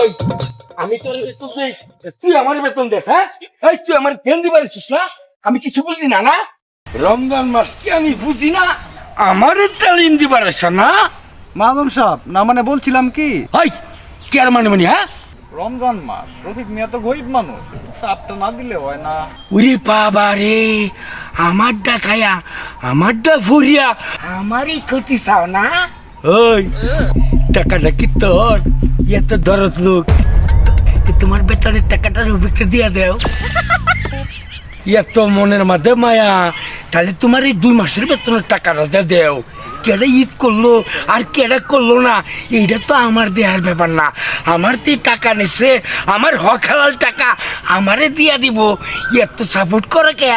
ওই আমি তোর বেতন দেই, তুই আমার বেতন দেস? হ্যাঁ, এই তুই আমার ফ্যান দিবার আসছিস না? আমি কিছু বুঝি না না? রমজান মাস কি আমি বুঝি না? আমার তালিম দিবার আসছ না? মাদন সাহেব, না মানে বলছিলাম কি, হাই কে আর মানে মানে? হ্যাঁ, রমজান মাস, রফিক মিয়া তো গরিব মানুষ, চাপটা না দিলে হয় না। ওরে বাবা রে, আমারটা খায়া আমারটা ফুরিয়া আমারই ক্ষতি চাও না? ওই টাকাটা কি তোর? এত দরদ লোক, তোমার বেতনের টাকাটা রফিককে দিয়া দেও। এত মনের মধ্যে মায়া, তাহলে তোমার এই 2 মাসের বেতনের টাকাটা দেও। কেডা ঈদ করলো আর কেডা করলো না, এইটা তো আমার দেহার ব্যাপার না। আমার তো টাকা নিছে, আমার হক হালাল টাকা আমারে দিয়া দিব। এত সাপোর্ট করে কে?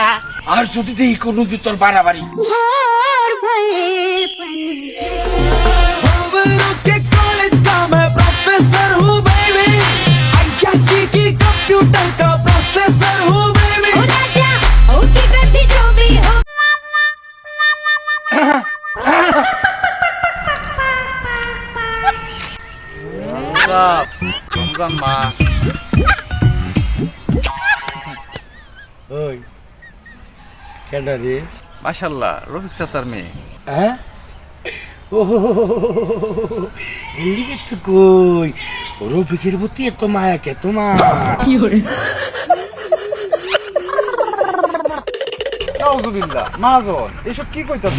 আর যদি দেখি কোনো তোর বাড়াবাড়ি, রমজান মাস, ওই কেডা রে? মাশাল্লাহ রফিক চাচার মেয়ে। হ্যাঁ, ও এলিগে তো কই রফিকের প্রতি এত মায়া কে তোমার? নাউজুবিল্লাহ, মাজন এসব কি কইতাছ?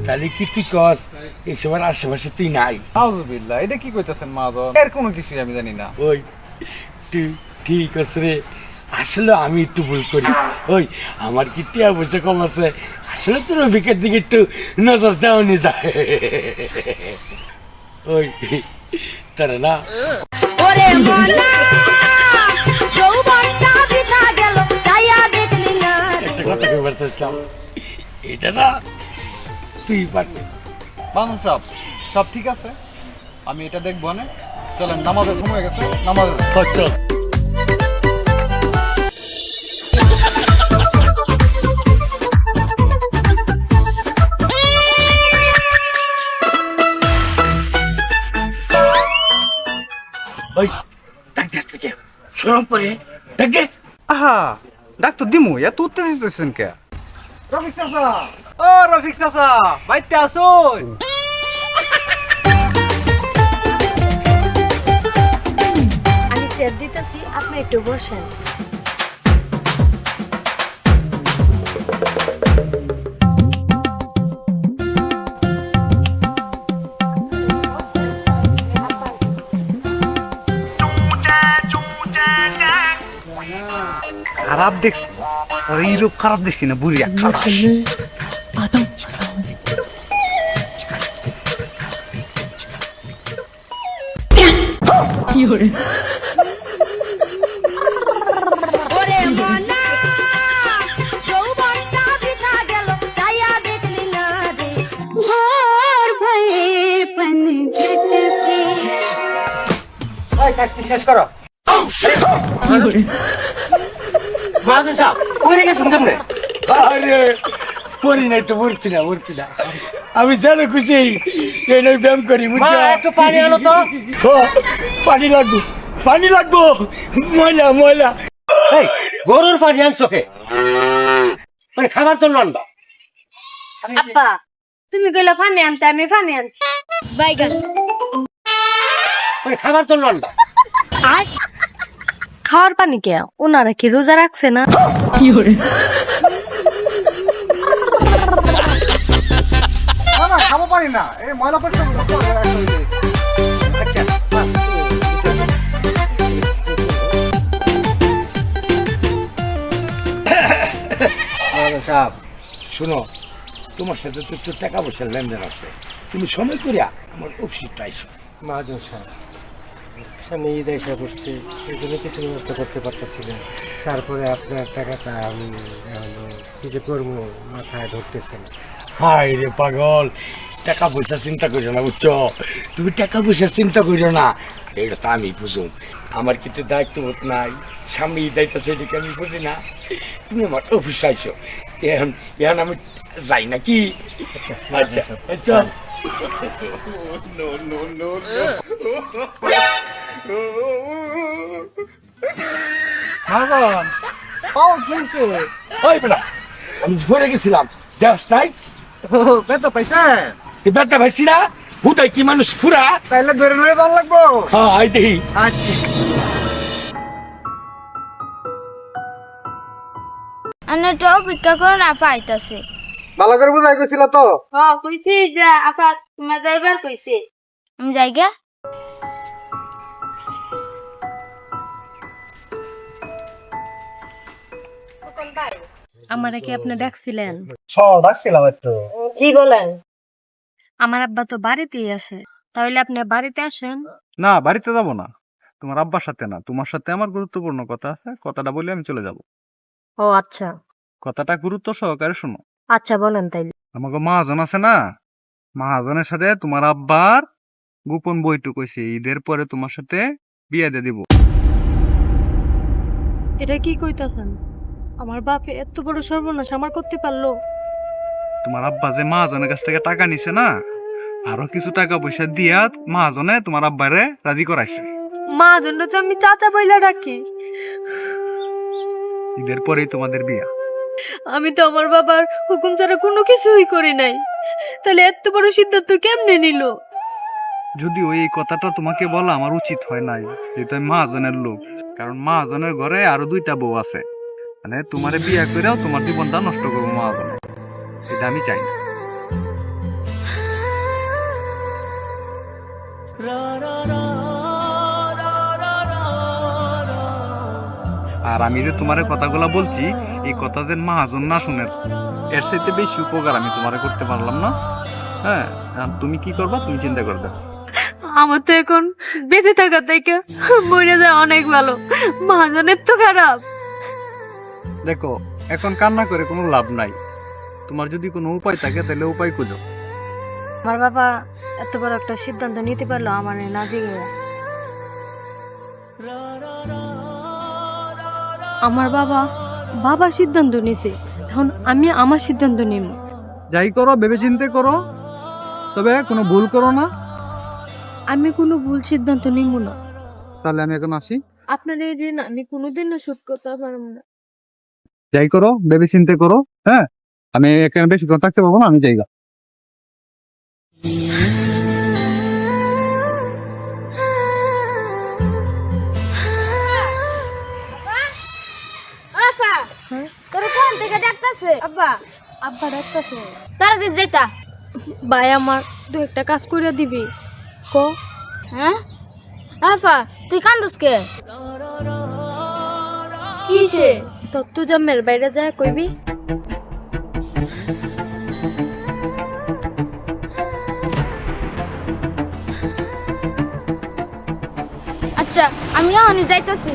তাহলে কি তুই কস এইসবের আশেপাশে তুই নাই? নাউজুবিল্লাহ, এটা কি কইতাছেন মাজন? এর কোনো কিছুই আমি জানি না। ওই তুই ঠিক আছে রে, আসলে আমি একটু ভুল করি। ওই আমার কি টিয়া বসে কম আছে, আসলে তোর রফিকের দিকে একটু নজর দেওয়া যায়। ওই তারা না ওরে মনা যৌবনটা বৃথা গেল চাইয়া দেখলি না একটা কথা কইবার চাইছিলাম, এটা না তুই পারবি। মাদন সাহেব, সব ঠিক আছে, আমি এটা দেখবো না। চলেন, নামাজের সময় গেছে, নামাজ। চল ওই ডাক দে থেকে শরম করে ডাক দে। আহা, ডাক্তার দিমু, এত উত্তেজিত হইছেন কে? রফিক চাচা, ও রফিক চাচা, বাইতে আসুন। আমি চেয়ার দিতেছি, আপনি একটু বসেন। খারাপ দেখছি, আর এই রূপ খারাপ দেখছি না, বুড়ি এক খারাপ। ওরে মনা যৌবনটা বৃথা গেল চাইয়া দেখলি না রে ভোর ভয়ে পন ঝটকে ওই কাজটি শেষ করো। মাদন সাহেব পড়ে গেছেন কেমনে? আরে পড়ি নাই তো, পড়ছি না। আমি জানো খুশি এই নই ব্যায়াম করি, মা বুঝছো? একটু পানি আনো তো। ও, পানি লাগবো, ময়লা। এই গরুর পানি আনছো কে? মানে খাবার জন্য আনবা? আব্বা তুমি কইলা ফানি আনতে, আমি ফানি আনছি। বাইগান মানে খাবার জন্য আনবা? আর খাওয়ার পানি কে? ওনারা কি রোজা রাখছে না? না না, খাবো পারি না, এই ময়লা পড়ছে। আচ্ছা মাদন সাহেব, শোনো, তোমার সাথে তো একটু টাকা পয়সার লেনদেন আছে, তুমি সময় করিয়া আমার অফিসটা আইসো। মাদন সাহেব সামনে ঈদ এসে পড়ছে, এই জন্য কিছু ব্যবস্থা করতে পারতেছি না। তারপরে আপনার টাকাটা আমি কি যে করবো মাথায় ধরতেছে না। হায় রে পাগল, টাকা পয়সা চিন্তা করিও না, বুঝছো? তুমি টাকা পয়সার চিন্তা করিও না, এটা তো আমি বুঝুম। আমার কিন্তু দায়িত্ববোধ নাই, সামনে ঈদ আইতাছে, এদিকে আমি বুঝি না। তুমি আমার অফিস আইসো, এখন এখন আমি যাই নাকি? আচ্ছা আচ্ছা। মাজন পাও ফেলছে ওই বেটা আমি পড়ে গেছিলাম দেখ তাই বেতো পাইছে তুই বেটা ভাইছি না হুদাই কি মানুষ খুরা তাইলে ধরে লয়ে যাওয়া লাগবো হ্যাঁ আই দেখি আচ্ছা আনে তো অপেক্ষা করো না পাইতাছে ভালো করে বুঝাই গেছিল তো কইছি যে আপা তোমার যাইবার কইছে আমি যাইগা আমারে কি আপনি ডাকছিলেন? ডাকছিলাম একটু জি বলেন। আমার আব্বা তো বাড়িতেই আছে, তাহলে আপনি বাড়িতে আসেন। না বাড়িতে যাব না, তোমার আব্বার সাথে না, তোমার সাথে আমার গুরুত্বপূর্ণ কথা আছে, কথাটা বলে আমি চলে যাব। ও আচ্ছা কথাটা গুরুত্ব সহকারে শোনো। আচ্ছা বলেন তাইলে। আমাকে মহাজন আছে না, মহাজনের সাথে তোমার আব্বার গোপন বৈঠক হইছে, ঈদের পরে তোমার সাথে বিয়ে দিয়ে দিব। এটা কি কইতাছেন? আমার বাপে এত বড় সর্বনাশ আমার করতে পারলো? তোমার আব্বা যে মহাজনের কাছ থেকে টাকা নিছে না, আরো কিছু টাকা পয়সা দিয়া মহাজনে তোমার আব্বারে রাজি করাইছে। মা জন্য তো আমি চাচা বইলা ডাকি। ঈদের পরেই তোমাদের বিয়া। আমি তো আমার বাবার হুকুম ছাড়া কোনো কিছুই করি নাই, তাহলে এত বড় সিদ্ধান্ত কেমনে নিল? যদিও এই কথাটা তোমাকে বলা আমার উচিত হয় নাই, যেহেতু আমি মহাজনের লোক, কারণ মহাজনের ঘরে আরো 2টা বউ আছে, মানে তোমারে বিয়া করেও তোমার জীবনটা নষ্ট করবো মহাজনে, এটা আমি চাই না। আর আমি যে তোমার কথাগুলা বলছি, এই কথা যে মহাজন না শুনে, এর সাথে বেশি উপকার আমি তোমারে করতে পারলাম না। হ্যাঁ, আর তুমি কি করবা তুমি চিন্তা করে দেখো। আমার তো এখন বেঁচে থাকা থেকে মরে যায় অনেক ভালো, মহাজনের তো খারাপ। দেখো এখন কান্না করে কোনো লাভ নাই, তোমার যদি কোনো উপায় থাকে তাহলে উপায় খুঁজো। আমার বাবা এত বড় একটা সিদ্ধান্ত নিতে পারলো আমার না জেগে। আমার বাবা সিদ্ধান্ত নিছে, এখন আমি আমার সিদ্ধান্ত নিব। যাই করো ভেবে চিন্তে করো, তবে কোনো ভুল করো না। আমি কোনো ভুল সিদ্ধান্ত নিব না। তাহলে আমি এখন আসি। আপনার এই ঋণ আমি কোনোদিন না শোধ করতে পারবো না। যাই করো ভেবে চিন্তে করো। হ্যাঁ, আমি এখানে বেশিক্ষণ থাকতে পারবো না, আমি যাইগা। আপা তোর কোন থেকে ডাকতাছে আব্বা আব্বা ডাকতেছে। তারা যে যেটা ভাই আমার দু একটা কাজ করে দিবি ক। হ্যাঁ আপা তুই কান্দস কে কিসে তো তুই জামের বাইরে যায় কইবি। আচ্ছা আমি এখনই যাইতাছি।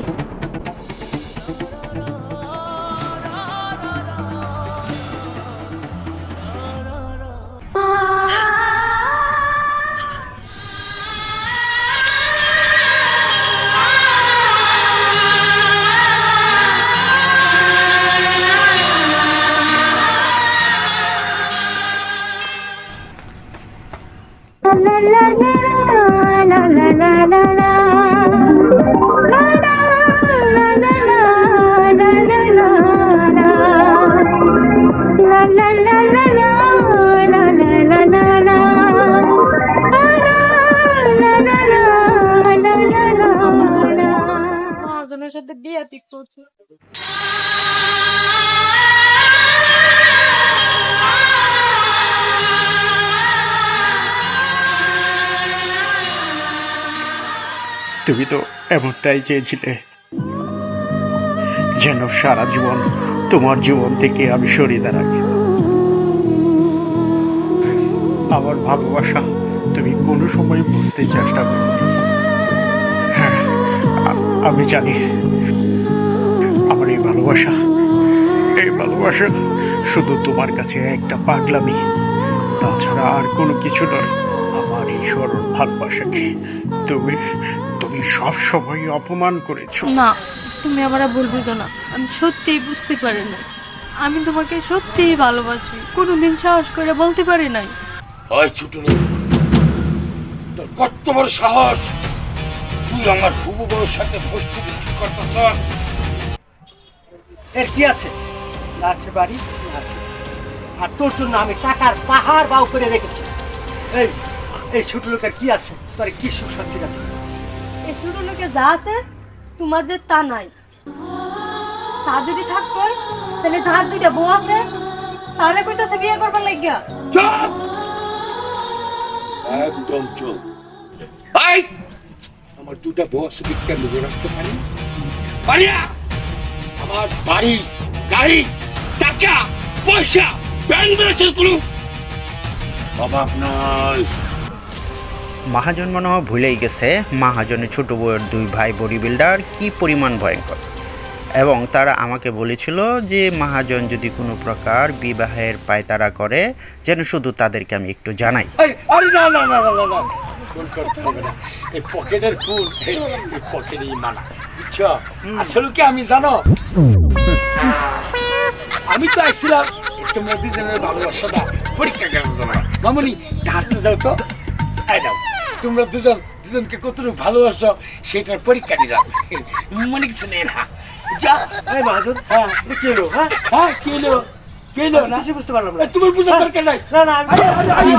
মহাজনের সাথে বিয়ে ঠিক করছে। তুমি তো এমনটাই চেয়েছিলে, যেন সারা জীবন তোমার জীবন থেকে আমি সরে দাঁড়াই। আমার ভালোবাসা তুমি কোনো সময় বুঝতে চেষ্টা করো। হ্যাঁ, আমি জানি আমার এই ভালোবাসা শুধু তোমার কাছে একটা পাগলামি, তাছাড়া আর কোনো কিছু নয়। আমার এই সরল ভালোবাসাকে তুমি সব সময় অপমান করেছো। না, তুমি আমার ভুল বুঝো না, আমি সত্যিই বুঝতে পারি না। আমি তোমাকে সত্যিই ভালোবাসি, কোনোদিন সাহস করে বলতে পারি নাই। হয় ছোট লোক, তোর কত বড় সাহস, তুই আমার হুবু বউর সাথে ফষ্টি বিক্রি করতেছস? এর কি আছে? আছে বাড়ি আছে, আর তোর জন্য আমি টাকার পাহাড় বাউ করে রেখেছি। এই এই ছোট লোকের কি আছে? তোর কি সুখ শান্তি রাখে? এই ছোট লোকে যা আছে তোমাদের তা নাই। তা যদি থাকতো তাহলে ধার দুইটা বউ আছে, তাহলে কইতাছে বিয়ে করবার লাগিয়া। চুপ! একদম চুপ। এই, আমার দুটা বউ আছে, বিক্রি লোক রাখতে পারি পারি না? আমার বাড়ি, গাড়ি, টাকা, পয়সা, ব্যাংক ব্যালেন্সের কোনো অভাব নাই। মহাজন মনে হয় ভুলেই গেছে মহাজনের ছোট বউয়ের দুই ভাই বডি বিল্ডার কি পরিমাণ ভয়ঙ্কর, এবং তারা আমাকে বলেছিল যে মহাজন যদি কোনো প্রকার বিবাহের পায়তারা করে যেন শুধু তাদেরকে আমি একটু জানাই। আরে না না না না না না, ফোন করতে হবে না, এই পকেটের ফুল, এই পকেটেই মানা, বুঝছো? আসলে কি আমি জানো, আমি তো আসছিলাম তোমরা দুজনের ভালোবাসাটা পরীক্ষা করার জন্য। মামনি হাতটা দাও তো, এই দাও, তোমরা দুজনকে কতটুকু ভালোবাসো সেটার পরীক্ষা নিলাম, মনে কিছু নেই না। যা এই মহাজন, হ্যাঁ কি হলো? হ্যাঁ হ্যাঁ, কি এলো না, বুঝতে পারলাম না। তোমার বুঝার দরকার নাই। না না আমি